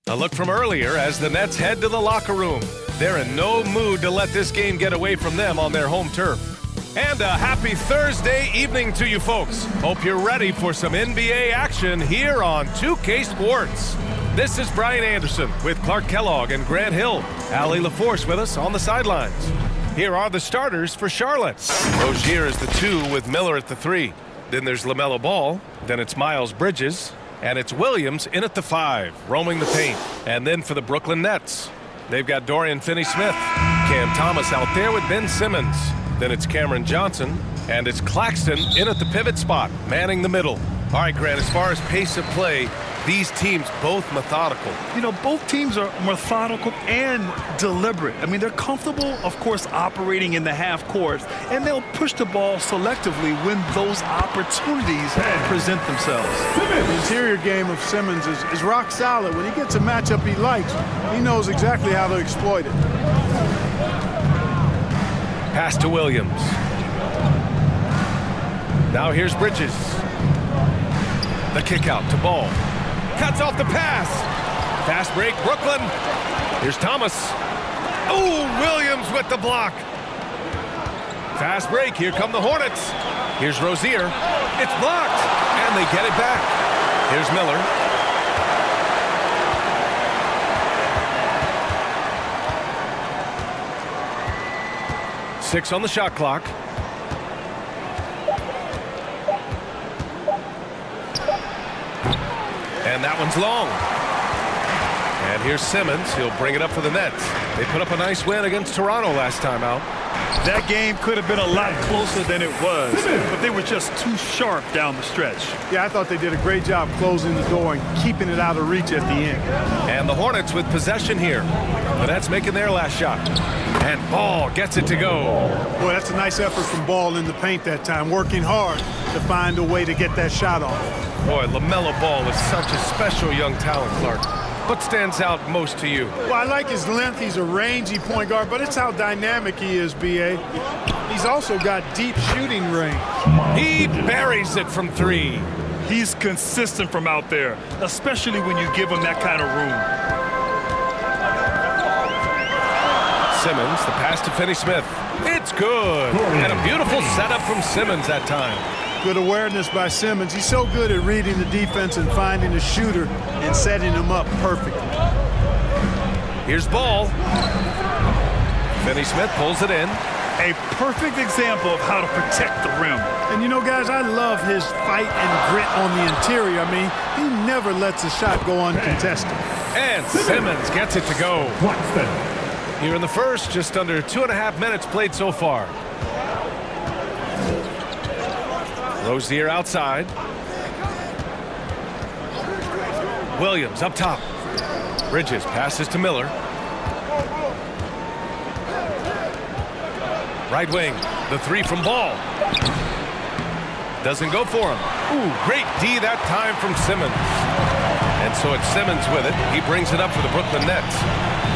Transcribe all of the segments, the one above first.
A look from earlier as the Nets head to the locker room. They're in no mood to let this game get away from them on their home turf. And a happy Thursday evening to you folks. Hope you're ready for some NBA action here on 2K Sports. This is Brian Anderson with Clark Kellogg and Grant Hill. Allie LaForce with us on the sidelines. Here are the starters for Charlotte. Rozier is the 2 with Miller at the 3. Then there's LaMelo Ball. Then it's Miles Bridges. And it's Williams in at the 5, roaming the paint. And then for the Brooklyn Nets, they've got Dorian Finney-Smith. Cam Thomas out there with Ben Simmons. Then it's Cameron Johnson. And it's Claxton in at the pivot spot, manning the middle. All right, Grant, as far as pace of play, these teams both methodical. You know, both teams are methodical and deliberate. I mean, they're comfortable, of course, operating in the half court, and they'll push the ball selectively when those opportunities present themselves. The interior game of Simmons is rock solid. When he gets a matchup he likes, he knows exactly how to exploit it. Pass to Williams. Now here's Bridges. The kick out to Ball. Cuts off the pass. Fast break, Brooklyn. Here's Thomas. Oh, Williams with the block. Fast break, here come the Hornets. Here's Rozier. It's blocked, and they get it back. Here's Miller. Six on the shot clock. And that one's long. And here's Simmons. He'll bring it up for the Nets. They put up a nice win against Toronto last time out. That game could have been a lot closer than it was, but they were just too sharp down the stretch. Yeah, I thought they did a great job closing the door and keeping it out of reach at the end. And the Hornets with possession here. The Nets making their last shot. And Ball gets it to go. Boy, that's a nice effort from Ball in the paint that time, working hard to find a way to get that shot off. Boy, LaMelo Ball is such a special young talent, Clark. What stands out most to you? Well, I like his length. He's a rangy point guard, but it's how dynamic he is, B.A. He's also got deep shooting range. He buries it from 3. He's consistent from out there, especially when you give him that kind of room. Simmons, the pass to Finney-Smith. It's good. And a beautiful setup from Simmons that time. Good awareness by Simmons. He's so good at reading the defense and finding the shooter and setting him up perfectly. Here's Ball. Finney-Smith pulls it in. A perfect example of how to protect the rim. And you know, guys, I love his fight and grit on the interior. I mean, he never lets a shot go uncontested. And Simmons gets it to go. Here in the first, just under 2.5 minutes played so far. Rozier outside. Williams up top. Bridges passes to Miller. Right wing, the 3 from Ball. Doesn't go for him. Ooh, great D that time from Simmons. And so it's Simmons with it. He brings it up for the Brooklyn Nets.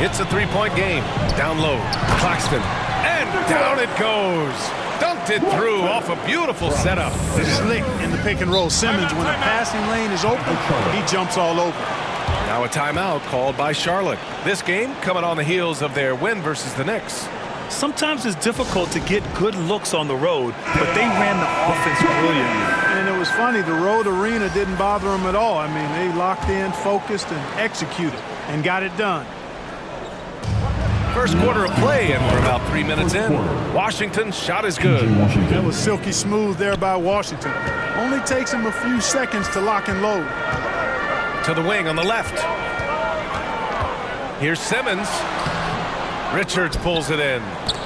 It's a 3-point game. Down low, Claxton. And down it goes. Dunked it through off a beautiful setup. Slick in the pick and roll. Simmons, when a passing lane is open, he jumps all over. Now a timeout called by Charlotte. This game coming on the heels of their win versus the Knicks. Sometimes it's difficult to get good looks on the road, but they ran the offense brilliantly. And it was funny, the road arena didn't bother them at all. I mean, they locked in, focused, and executed, and got it done. First quarter of play, and we're about 3 minutes in. Washington's shot is good. That was silky smooth there by Washington. Only takes him a few seconds to lock and load. To the wing on the left. Here's Simmons. Richards pulls it in.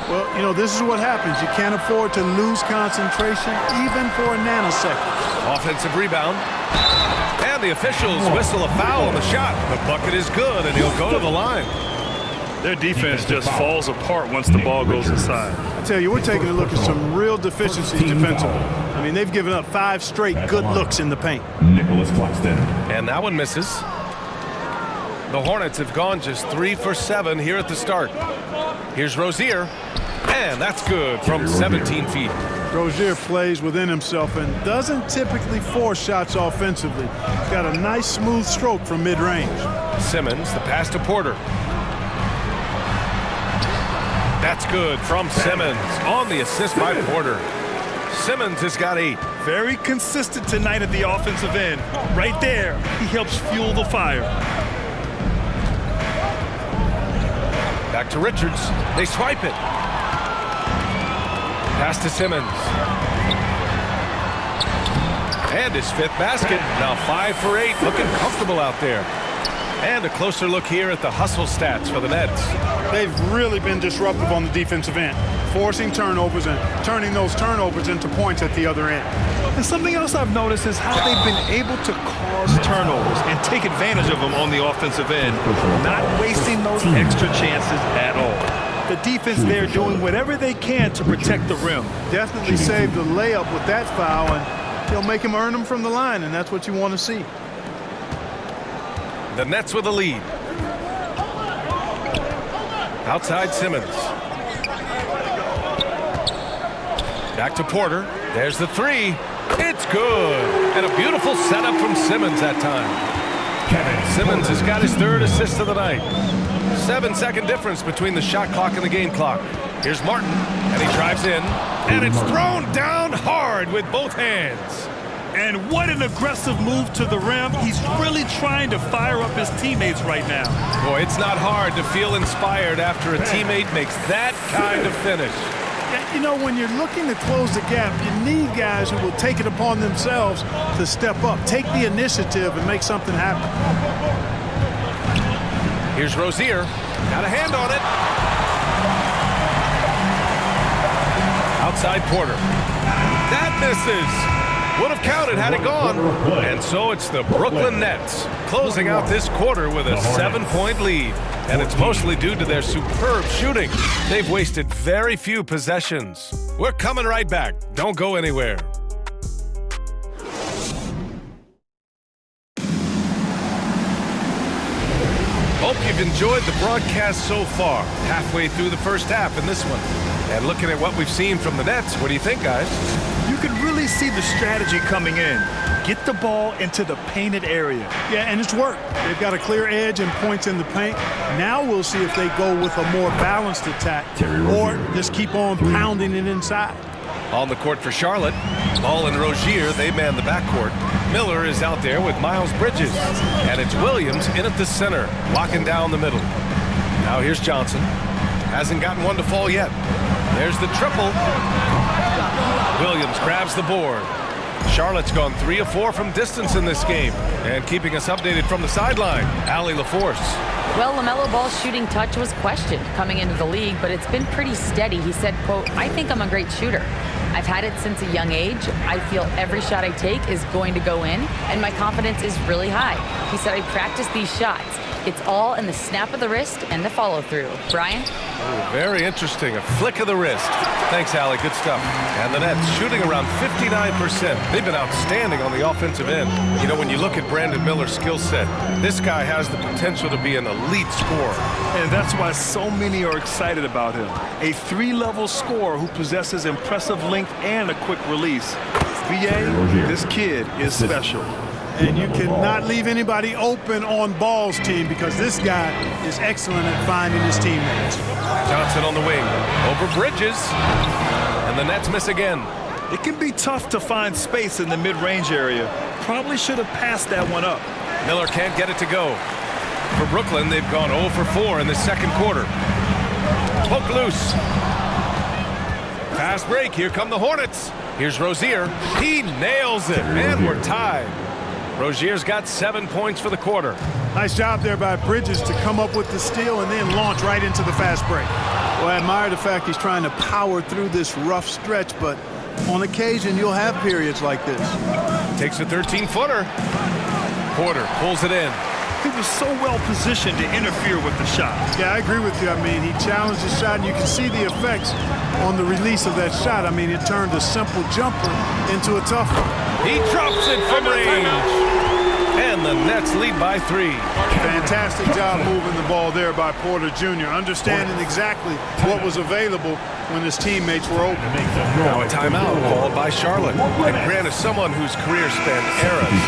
Well, you know, this is what happens. You can't afford to lose concentration even for a nanosecond. Offensive rebound. And the officials whistle a foul on the shot. The bucket is good, and he'll go to the line. Their defense just falls apart once the ball goes inside. I tell you, we're taking a look at some real deficiencies defensively. I mean, they've given up 5 straight good looks in the paint. Nicholas Claxton. And that one misses. The Hornets have gone just 3 for 7 here at the start. Here's Rozier. And that's good from 17 feet. Rozier plays within himself and doesn't typically force shots offensively. He's got a nice smooth stroke from mid-range. Simmons, the pass to Porter. That's good from Simmons on the assist by Porter. Simmons has got 8. Very consistent tonight at the offensive end. Right there, he helps fuel the fire. Back to Richards. They swipe it. Pass to Simmons. And his 5th basket. Now 5 for 8. Looking comfortable out there. And a closer look here at the hustle stats for the Nets. They've really been disruptive on the defensive end, forcing turnovers and turning those turnovers into points at the other end. And something else I've noticed is how they've been able to cause turnovers and take advantage of them on the offensive end, not wasting those extra chances at all. The defense there doing whatever they can to protect the rim. Definitely saved the layup with that foul, and he'll make him earn them from the line, and that's what you want to see. The Nets with a lead. Outside Simmons. Back to Porter. There's the 3. It's good. And a beautiful setup from Simmons that time. Simmons has got his 3rd assist of the night. 7-second difference between the shot clock and the game clock. Here's Martin, and he drives in. And it's thrown down hard with both hands. And what an aggressive move to the rim. He's really trying to fire up his teammates right now. Boy, it's not hard to feel inspired after a teammate makes that kind of finish. You know, when you're looking to close the gap, you need guys who will take it upon themselves to step up, take the initiative, and make something happen. Here's Rozier. Got a hand on it. Outside Porter. That misses. Would have counted had it gone. And so it's the Brooklyn Nets closing out this quarter with a 7-point lead. And it's mostly due to their superb shooting. They've wasted very few possessions. We're coming right back. Don't go anywhere. Hope you've enjoyed the broadcast so far. Halfway through the first half in this one. And looking at what we've seen from the Nets, what do you think, guys? You can really see the strategy coming in. Get the ball into the painted area. Yeah, and it's worked. They've got a clear edge and points in the paint. Now we'll see if they go with a more balanced attack or just keep on pounding it inside. On the court for Charlotte, Ball and Rozier, they man the backcourt. Miller is out there with Miles Bridges. And it's Williams in at the center, locking down the middle. Now here's Johnson. Hasn't gotten one to fall yet. There's the triple. Williams grabs the board. Charlotte's gone 3 of 4 from distance in this game. And keeping us updated from the sideline, Allie LaForce. Well, LaMelo Ball's shooting touch was questioned coming into the league, but it's been pretty steady. He said, quote, "I think I'm a great shooter. I've had it since a young age. I feel every shot I take is going to go in, and my confidence is really high." He said, "I practice these shots. It's all in the snap of the wrist and the follow-through." Brian? Oh, very interesting. A flick of the wrist. Thanks, Allie. Good stuff. And the Nets shooting around 59%. They've been outstanding on the offensive end. You know, when you look at Brandon Miller's skill set, this guy has the potential to be an elite scorer. And that's why so many are excited about him. A 3-level scorer who possesses impressive length and a quick release. BA, this kid is special. And you cannot leave anybody open on Ball's team because this guy is excellent at finding his teammates. Johnson on the wing. Over Bridges. And the Nets miss again. It can be tough to find space in the mid-range area. Probably should have passed that one up. Miller can't get it to go. For Brooklyn, they've gone 0 for 4 in the second quarter. Poke loose. Fast break. Here come the Hornets. Here's Rozier. He nails it. And we're tied. Rozier's got 7 points for the quarter. Nice job there by Bridges to come up with the steal and then launch right into the fast break. Well, I admire the fact he's trying to power through this rough stretch, but on occasion you'll have periods like this. Takes a 13-footer. Porter pulls it in. He was so well positioned to interfere with the shot. Yeah, I agree with you. I mean, he challenged the shot, and you can see the effects on the release of that shot. I mean, it turned a simple jumper into a tough one. He drops it from range. And the Nets lead by 3. Fantastic job moving the ball there by Porter Jr., understanding exactly what was available when his teammates were open. Now a timeout called by Charlotte. And Grant, as someone whose career spanned eras,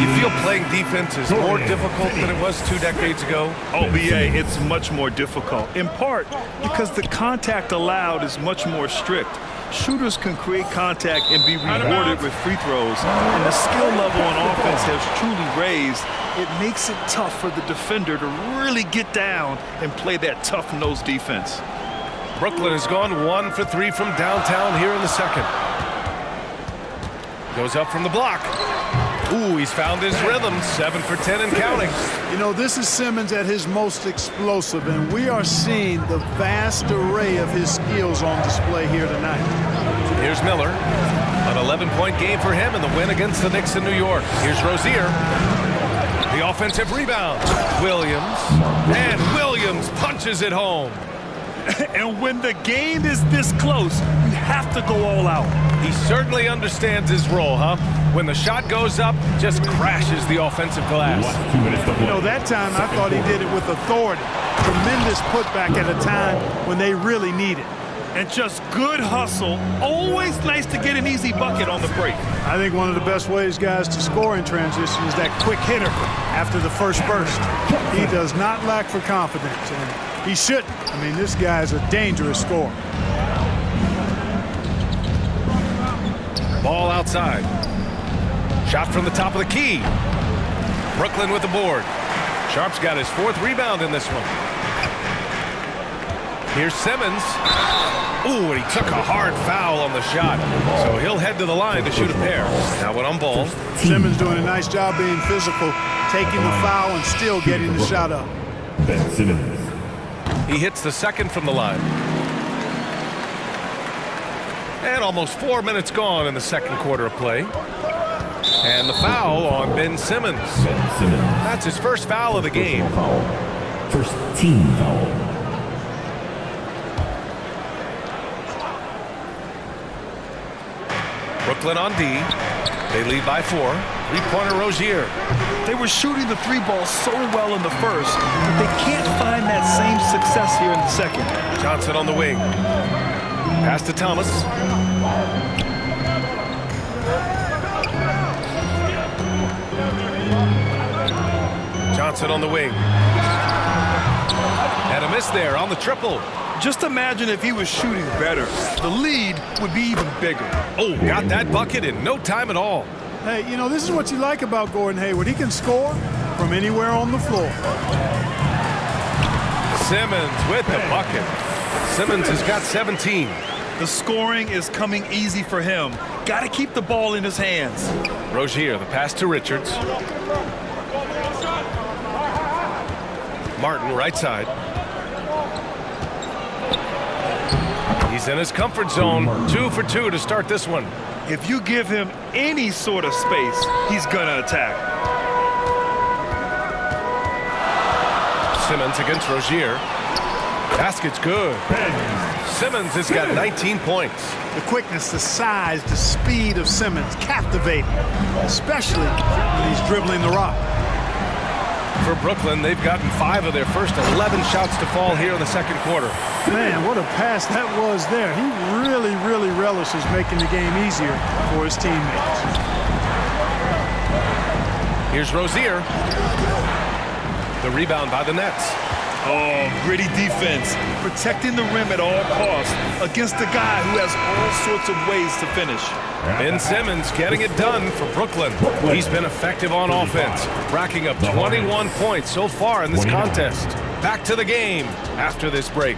you feel playing defense is more difficult than it was 2 decades ago? Oh, BA, it's much more difficult, in part because the contact allowed is much more strict. Shooters can create contact and be rewarded with free throws, and the skill level on offense has truly raised. It makes it tough for the defender to really get down and play that tough-nosed defense. Brooklyn has gone 1 for 3 from downtown here in the second. Goes up from the block. Ooh, he's found his rhythm. 7 for 10 and counting. You know, this is Simmons at his most explosive, and we are seeing the vast array of his skills on display here tonight. Here's Miller. An 11-point game for him in the win against the Knicks in New York. Here's Rozier. The offensive rebound. Williams. And Williams punches it home. And when the game is this close, you have to go all out. He certainly understands his role, huh? When the shot goes up, just crashes the offensive glass. You know, that time I thought he did it with authority. Tremendous putback at a time when they really need it. And just good hustle. Always nice to get an easy bucket on the break. I think one of the best ways, guys, to score in transition is that quick hitter after the first burst. He does not lack for confidence, and he shouldn't. I mean, this guy is a dangerous scorer. Ball outside. Shot from the top of the key. Brooklyn with the board. Sharp's got his 4th rebound in this one. Here's Simmons. Ooh, and he took a hard foul on the shot. So he'll head to the line to shoot a pair. Now when on ball. Simmons doing a nice job being physical, taking the foul and still getting the shot up. Ben Simmons. He hits the second from the line. And almost 4 minutes gone in the second quarter of play. And the foul on Ben Simmons. Ben Simmons. That's his first foul of the game. First team foul. Brooklyn on D. They lead by 4. 3-pointer Rozier. They were shooting the 3-ball so well in the first, but they can't find that same success here in the second. Johnson on the wing. Pass to Thomas. Johnson on the wing. And a miss there on the triple. Just imagine if he was shooting better. The lead would be even bigger. Oh, got that bucket in no time at all. Hey, you know, this is what you like about Gordon Hayward. He can score from anywhere on the floor. Simmons with the bucket. Simmons has got 17. The scoring is coming easy for him. Got to keep the ball in his hands. Rozier, the pass to Richards. Martin, right side. He's in his comfort zone. 2 for 2 to start this one. If you give him any sort of space, he's going to attack. Simmons against Rozier. Basket's good. Simmons has got 19 points. The quickness, the size, the speed of Simmons, captivating, especially when he's dribbling the rock. For Brooklyn, they've gotten 5 of their first 11 shots to fall here in the second quarter. Man, what a pass that was there. He really, really relishes making the game easier for his teammates. Here's Rozier. The rebound by the Nets. Oh, gritty defense. Protecting the rim at all costs against a guy who has all sorts of ways to finish. Ben Simmons getting it done for Brooklyn. He's been effective on offense, racking up 21 points so far in this contest. Back to the game after this break.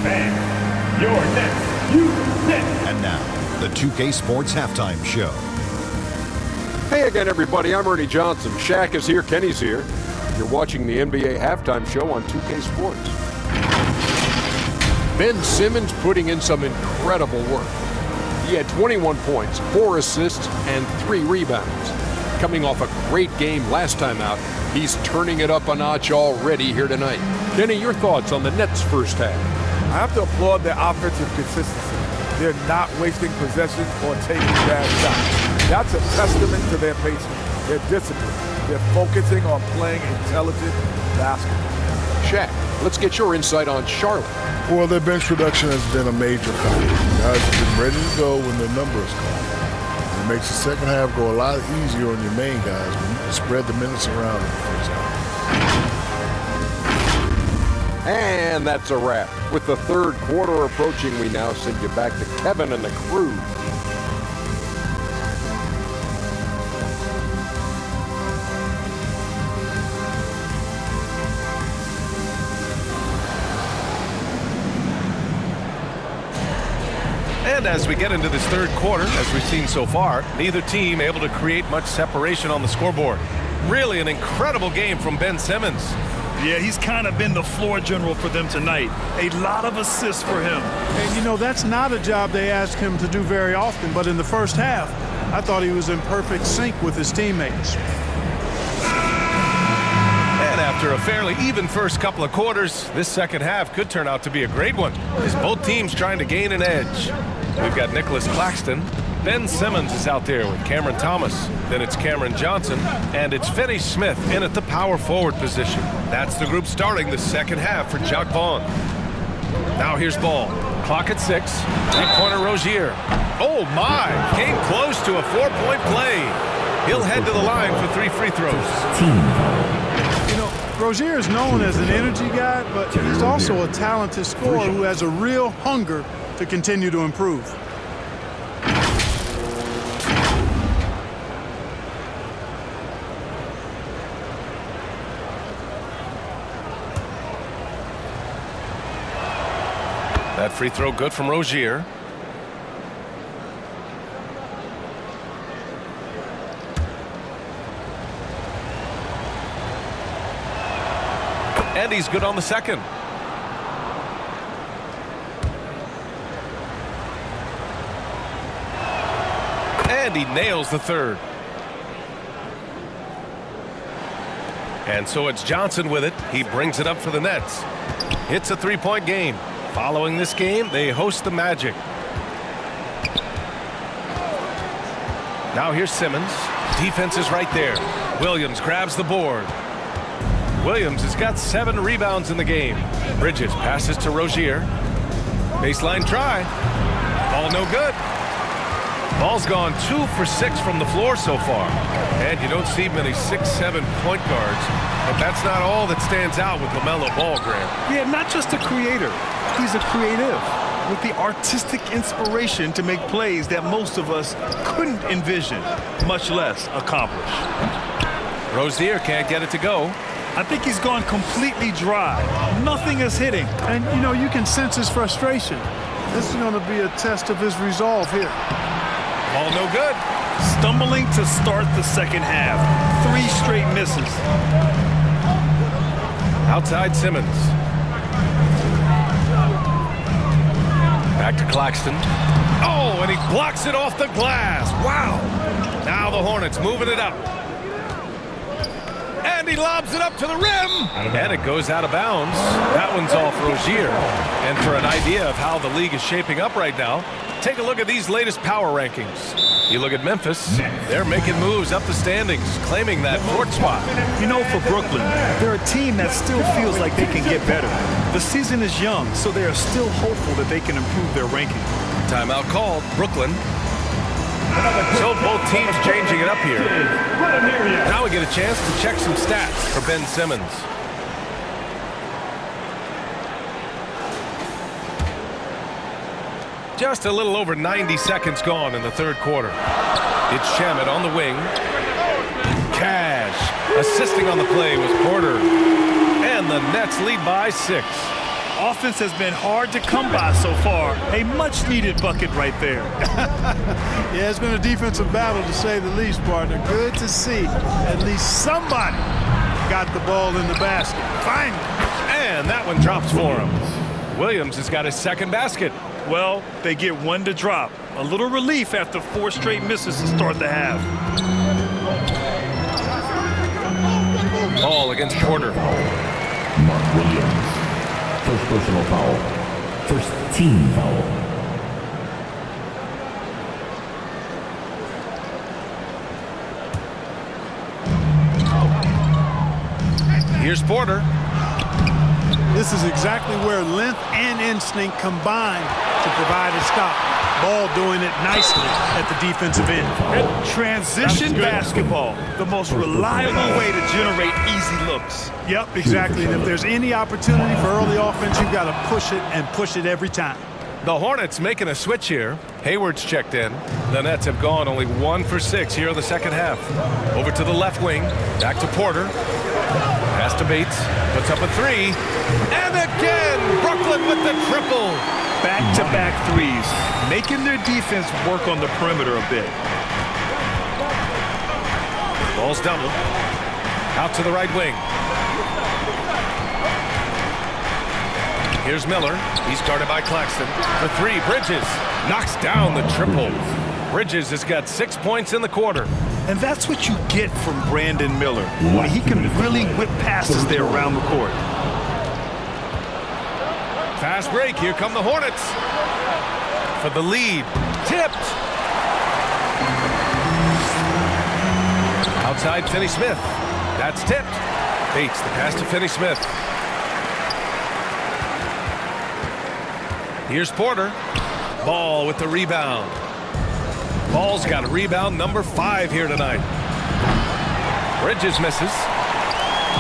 And your next, you next. And now, the 2K Sports Halftime Show. Hey again, everybody. I'm Ernie Johnson. Shaq is here. Kenny's here. You're watching the NBA Halftime Show on 2K Sports. Ben Simmons putting in some incredible work. He had 21 points, 4 assists, and 3 rebounds. Coming off a great game last time out, he's turning it up a notch already here tonight. Kenny, your thoughts on the Nets' first half? I have to applaud their offensive consistency. They're not wasting possessions or taking bad shots. That's a testament to their patience. They're disciplined. They're focusing on playing intelligent basketball. Shaq, let's get your insight on Charlotte. Well, their bench production has been a major factor. Guys have been ready to go when their number is called. It makes the second half go a lot easier on your main guys when you can spread the minutes around in the first half. And that's a wrap. With the third quarter approaching, we now send you back to Kevin and the crew. And as we get into this third quarter, as we've seen so far, neither team able to create much separation on the scoreboard. Really an incredible game from Ben Simmons. Yeah, he's kind of been the floor general for them tonight. A lot of assists for him. And, you know, that's not a job they ask him to do very often, but in the first half, I thought he was in perfect sync with his teammates. And after a fairly even first couple of quarters, this second half could turn out to be a great one, as both teams trying to gain an edge. We've got Nicholas Claxton. Ben Simmons is out there with Cameron Thomas. Then it's Cameron Johnson. And it's Finney Smith in at the power forward position. That's the group starting the second half for Jacque Vaughn. Now here's ball. Clock at 6. Three-pointer Rozier. Oh my! Came close to a 4-point play. He'll head to the line for 3 free throws. Team foul. You know, Rozier is known as an energy guy, but he's also a talented scorer who has a real hunger to continue to improve. That free throw good from Rozier. And he's good on the second. And he nails the third. And so it's Johnson with it. He brings it up for the Nets. It's a three-point game. Following this game, they host the Magic. Now here's Simmons. Defense is right there. Williams grabs the board. Williams has got 7 rebounds in the game. Bridges passes to Rozier. Baseline try. Ball no good. Ball's gone 2 for 6 from the floor so far. And you don't see many 6'7" point guards. But that's not all that stands out with LaMelo Ball, Graham. Yeah, not just a creator. He's a creative with the artistic inspiration to make plays that most of us couldn't envision, much less accomplish. Rozier can't get it to go. I think he's gone completely dry. Nothing is hitting. And, you know, you can sense his frustration. This is going to be a test of his resolve here. Ball no good. Stumbling to start the second half. 3 straight misses. Outside Simmons. Back to Claxton. Oh, and he blocks it off the glass. Wow. Now the Hornets moving it up. And he lobs it up to the rim. And it goes out of bounds. That one's off Rozier. And for an idea of how the league is shaping up right now, take a look at these latest power rankings. You look at Memphis, they're making moves up the standings, claiming that 4th spot. You know, for Brooklyn, they're a team that still feels like they can get better. The season is young, so they are still hopeful that they can improve their ranking. Timeout called, Brooklyn. So both teams changing it up here. Now we get a chance to check some stats for Ben Simmons. Just a little over 90 seconds gone in the third quarter. It's Shamet on the wing. Cash assisting on the play was Porter. And the Nets lead by 6. Offense has been hard to come by so far. A much-needed bucket right there. Yeah, it's been a defensive battle, to say the least, partner. Good to see at least somebody got the ball in the basket. Finally. And that one drops for him. Williams has got his second basket. Well, they get 1 to drop. A little relief after 4 straight misses to start the half. Ball against Porter. Mark Williams. First personal foul. First team foul. Here's Porter. This is exactly where length and instinct combine to provide a stop. Ball doing it nicely at the defensive end. Transition basketball, the most reliable way to generate easy looks. Yep, exactly. And if there's any opportunity for early offense, you've got to push it and push it every time. The Hornets making a switch here. Hayward's checked in. The Nets have gone only 1 for 6 here in the second half. Over to the left wing. Back to Porter. Pass to Bates. Puts up a 3. And again, Brooklyn with the triple. Back-to-back threes, making their defense work on the perimeter a bit. Ball's double. Out to the right wing. Here's Miller. He's guarded by Claxton. The 3, Bridges. Knocks down the triple. Bridges has got 6 points in the quarter. And that's what you get from Brandon Miller, when he can really whip passes there around the court. Fast break. Here come the Hornets. For the lead. Tipped. Outside Finney-Smith. That's tipped. Bates, the pass to Finney-Smith. Here's Porter. Ball with the rebound. Ball's got a rebound number 5 here tonight. Bridges misses.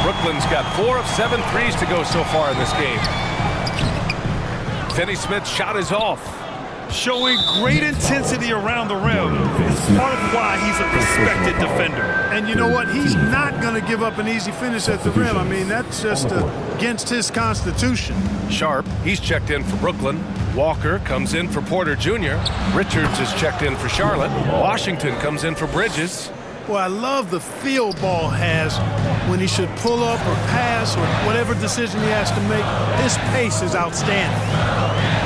Brooklyn's got 4 of 7 threes to go so far in this game. Finney-Smith's shot is off. Showing great intensity around the rim. It's part of why he's a respected defender. And you know what? He's not going to give up an easy finish at the rim. I mean, that's just against his constitution. Sharp, he's checked in for Brooklyn. Walker comes in for Porter Jr. Richards is checked in for Charlotte. Washington comes in for Bridges. Well, I love the feel Ball has when he should pull up or pass or whatever decision he has to make. His pace is outstanding.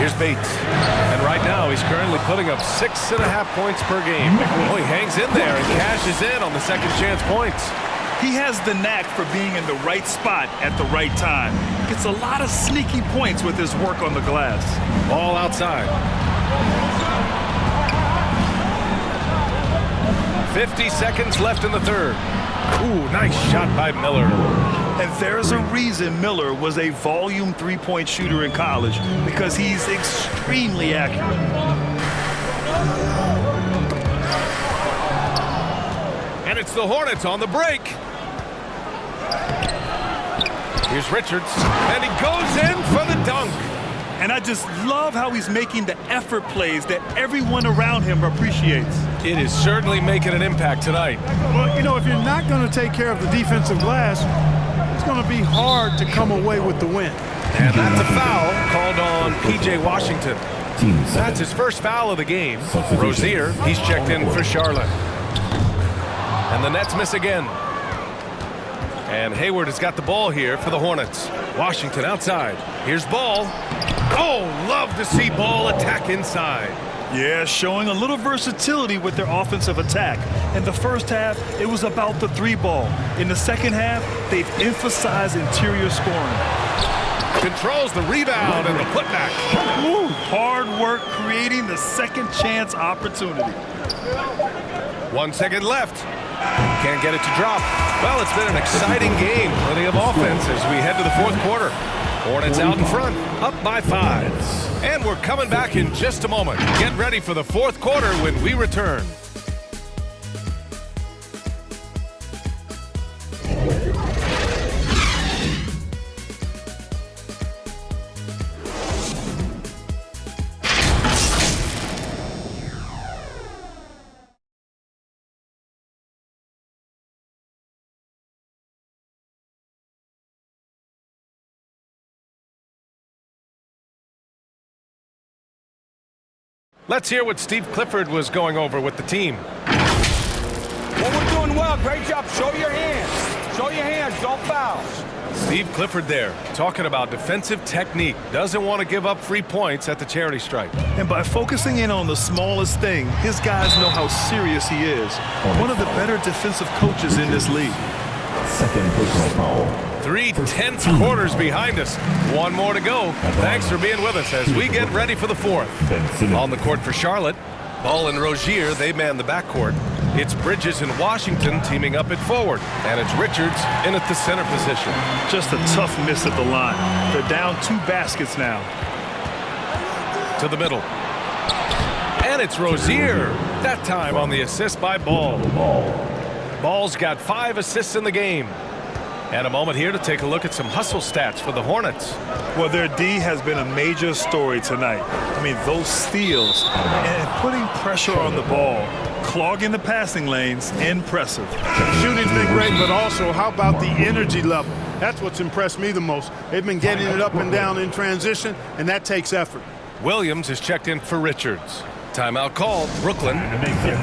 Here's Bates. And right now, he's currently putting up 6.5 points per game. Oh, he hangs in there and cashes in on the second chance points. He has the knack for being in the right spot at the right time. Gets a lot of sneaky points with his work on the glass. Ball outside. 50 seconds left in the third. Ooh, nice shot by Miller. And there's a reason Miller was a volume three-point shooter in college, because he's extremely accurate. And it's the Hornets on the break. Here's Richards, and he goes in for the dunk. And I just love how he's making the effort plays that everyone around him appreciates. It is certainly making an impact tonight. Well, you know, if you're not going to take care of the defensive glass, it's going to be hard to come away with the win. And that's a foul called on P.J. Washington. That's his first foul of the game. Rozier, he's checked in for Charlotte. And the Nets miss again. And Hayward has got the ball here for the Hornets. Washington outside. Here's Ball. Oh, love to see Ball attack inside. Yeah, showing a little versatility with their offensive attack. In the first half, it was about the 3-ball. In the second half, they've emphasized interior scoring. Controls the rebound and the putback. Woo, hard work creating the second chance opportunity. 1 second left. Can't get it to drop. Well, it's been an exciting game. Plenty of offense as we head to the fourth quarter. Hornets out in front, up by 5. And we're coming back in just a moment. Get ready for the fourth quarter when we return. Let's hear what Steve Clifford was going over with the team. Well, we're doing well. Great job. Show your hands. Show your hands. Don't foul. Steve Clifford there, talking about defensive technique. Doesn't want to give up free points at the charity stripe. And by focusing in on the smallest thing, his guys know how serious he is. One of the better defensive coaches in this league. Second personal foul. 3 tense quarters behind us. 1 more to go. Thanks for being with us as we get ready for the fourth. On the court for Charlotte, Ball and Rozier, they man the backcourt. It's Bridges and Washington teaming up at forward, and it's Richards in at the center position. Just a tough miss at the line. They're down 2 baskets now. To the middle. And it's Rozier. That time on the assist by Ball. Ball's got 5 assists in the game. And a moment here to take a look at some hustle stats for the Hornets. Well, their D has been a major story tonight. I mean, those steals and putting pressure on the ball, clogging the passing lanes, impressive. Shooting's been great, but also how about the energy level? That's what's impressed me the most. They've been getting it up and down in transition, and that takes effort. Williams is checked in for Richards. Timeout called. Brooklyn.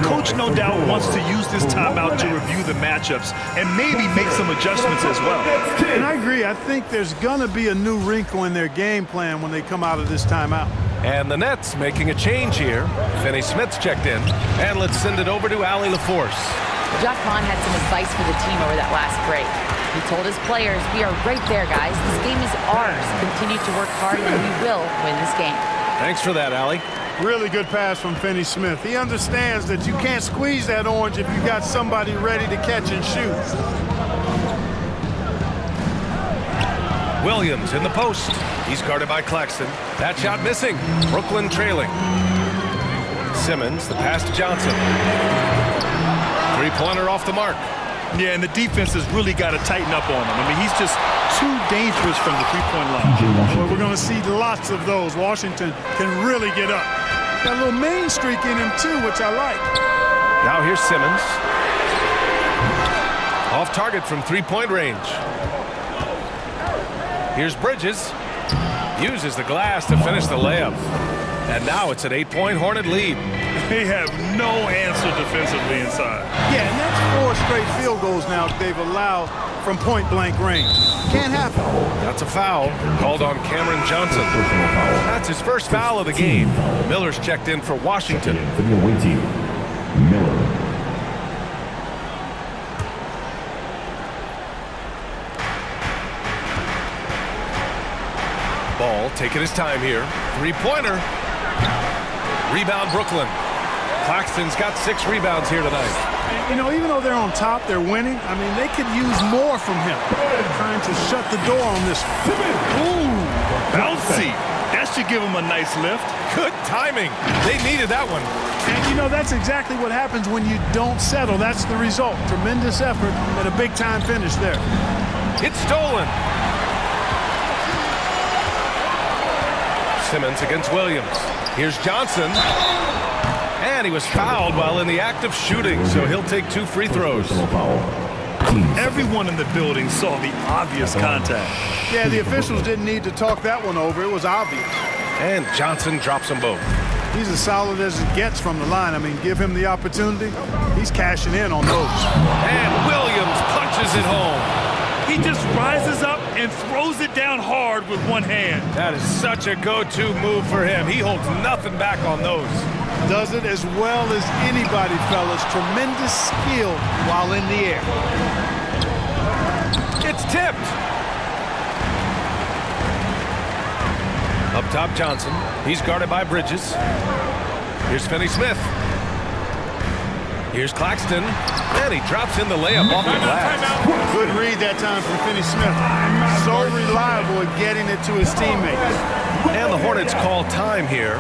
Coach no doubt wants to use this timeout to review the matchups and maybe make some adjustments as well. And I agree. I think there's going to be a new wrinkle in their game plan when they come out of this timeout. And the Nets making a change here. Finney-Smith's checked in. And let's send it over to Allie LaForce. Jacque Vaughn had some advice for the team over that last break. He told his players, we are right there, guys. This game is ours. Continue to work hard and we will win this game. Thanks for that, Allie. Really good pass from Finney-Smith. He understands that you can't squeeze that orange if you got somebody ready to catch and shoot. Williams in the post. He's guarded by Claxton. That shot missing. Brooklyn trailing. Simmons, the pass to Johnson. Three-pointer off the mark. Yeah, and the defense has really got to tighten up on him. I mean, he's just too dangerous from the three-point line. Well, we're going to see lots of those. Washington can really get up. Got a little main streak in him, too, which I like. Now here's Simmons. Off target from three-point range. Here's Bridges. Uses the glass to finish the layup. And now it's an 8-point Hornet lead. They have no answer defensively inside. Yeah, and that's 4 straight field goals now they've allowed from point-blank range. Can't happen. That's a foul called on Cameron Johnson. That's his first foul of the game. Miller's checked in for Washington. For the away team, Miller. Ball taking his time here. Three-pointer. Rebound Brooklyn. Claxton's got 6 rebounds here tonight. You know, even though they're on top, they're winning. I mean, they could use more from him. Trying to shut the door on this. Ooh, bouncy. That should give him a nice lift. Good timing. They needed that one. And, you know, that's exactly what happens when you don't settle. That's the result. Tremendous effort and a big-time finish there. It's stolen. Simmons against Williams. Here's Johnson. And he was fouled while in the act of shooting, so he'll take 2 free throws. Everyone in the building saw the obvious contact. Yeah, the officials didn't need to talk that one over. It was obvious. And Johnson drops them both. He's as solid as it gets from the line. I mean, give him the opportunity. He's cashing in on those. And Williams punches it home. He just rises up and throws it down hard with one hand. That is such a go-to move for him. He holds nothing back on those. Does it as well as anybody, fellas. Tremendous skill while in the air. It's tipped. Up top, Johnson. He's guarded by Bridges. Here's Finney-Smith. Here's Claxton. And he drops in the layup off the glass. Good read that time from Finney-Smith. So reliable at getting it to his teammates. And the Hornets call time here.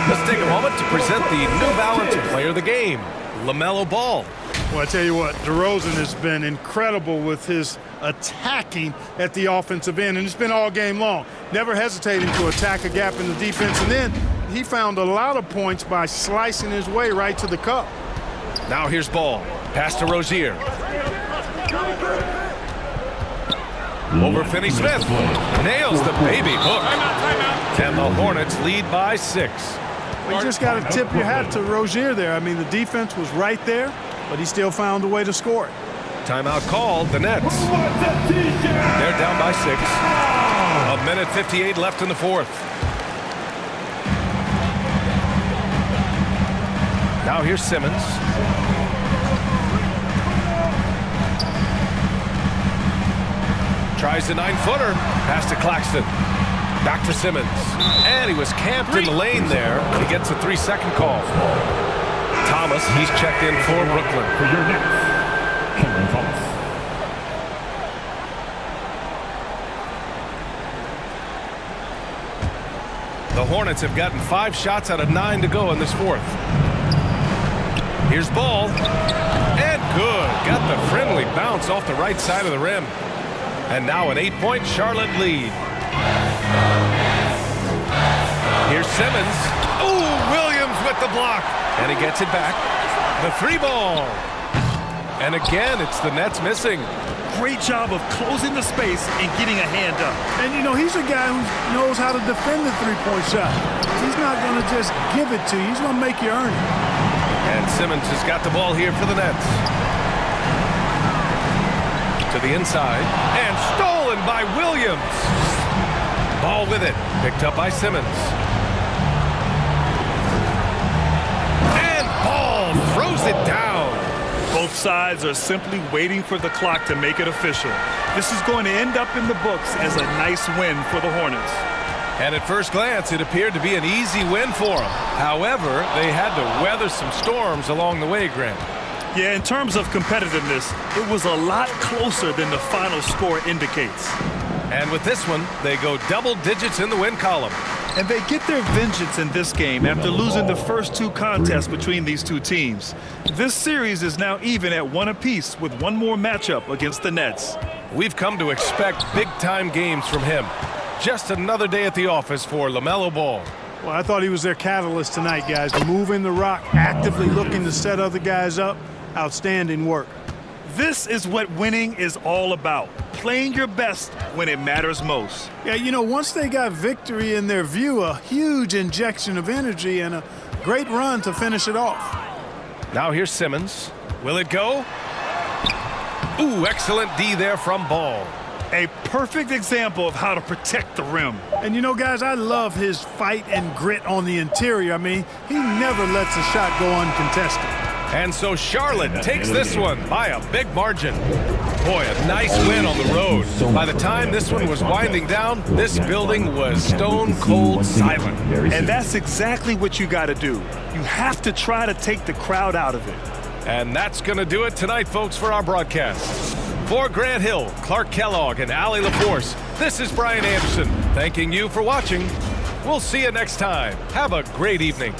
Let's take a moment to present the New Balance Player of the Game, LaMelo Ball. Well, I tell you what, DeRozan has been incredible with his attacking at the offensive end, and it's been all game long. Never hesitating to attack a gap in the defense, and then he found a lot of points by slicing his way right to the cup. Now here's Ball. Pass to Rozier. Over Finney-Smith. Nails the baby hook. And the Hornets lead by 6. Well, you just got to tip your hat to Rozier there. I mean, the defense was right there, but he still found a way to score it. Timeout called. The Nets. They're down by 6. 1:58 left in the 4th. Now here's Simmons. Tries the 9-footer. Pass to Claxton. Back to Simmons. And he was camped in the lane there. He gets a 3-second call. Thomas, he's checked in for Brooklyn. For your Knicks, Cameron Thomas. The Hornets have gotten 5 shots out of 9 to go in this fourth. Here's Ball. And good. Got the friendly bounce off the right side of the rim. And now an 8-point Charlotte lead. Here's Simmons. Ooh, Williams with the block. And he gets it back. The 3-ball. And again, it's the Nets missing. Great job of closing the space and getting a hand up. And, you know, he's a guy who knows how to defend the three-point shot. He's not going to just give it to you. He's going to make you earn it. And Simmons has got the ball here for the Nets. To the inside. And stolen by Williams. Ball with it. Picked up by Simmons. And Ball throws it down. Both sides are simply waiting for the clock to make it official. This is going to end up in the books as a nice win for the Hornets. And at first glance, it appeared to be an easy win for them. However, they had to weather some storms along the way, Grant. Yeah, in terms of competitiveness, it was a lot closer than the final score indicates. And with this one, they go double digits in the win column. And they get their vengeance in this game after losing the first 2 contests between these 2 teams. This series is now even at 1 apiece with one more matchup against the Nets. We've come to expect big-time games from him. Just another day at the office for LaMelo Ball. Well, I thought he was their catalyst tonight, guys. Moving the rock, actively looking to set other guys up. Outstanding work. This is what winning is all about. Playing your best when it matters most. Yeah, you know, once they got victory in their view, a huge injection of energy and a great run to finish it off. Now here's Simmons. Will it go? Ooh, excellent D there from Ball. A perfect example of how to protect the rim. And, you know, guys, I love his fight and grit on the interior. I mean, he never lets a shot go uncontested. And so Charlotte takes this one by a big margin. Boy, a nice win on the road. By the time this one was winding down, this building was stone cold silent. And that's exactly what you got to do. You have to try to take the crowd out of it. And that's going to do it tonight, folks, for our broadcast. For Grant Hill, Clark Kellogg, and Allie LaForce, this is Brian Anderson, thanking you for watching. We'll see you next time. Have a great evening.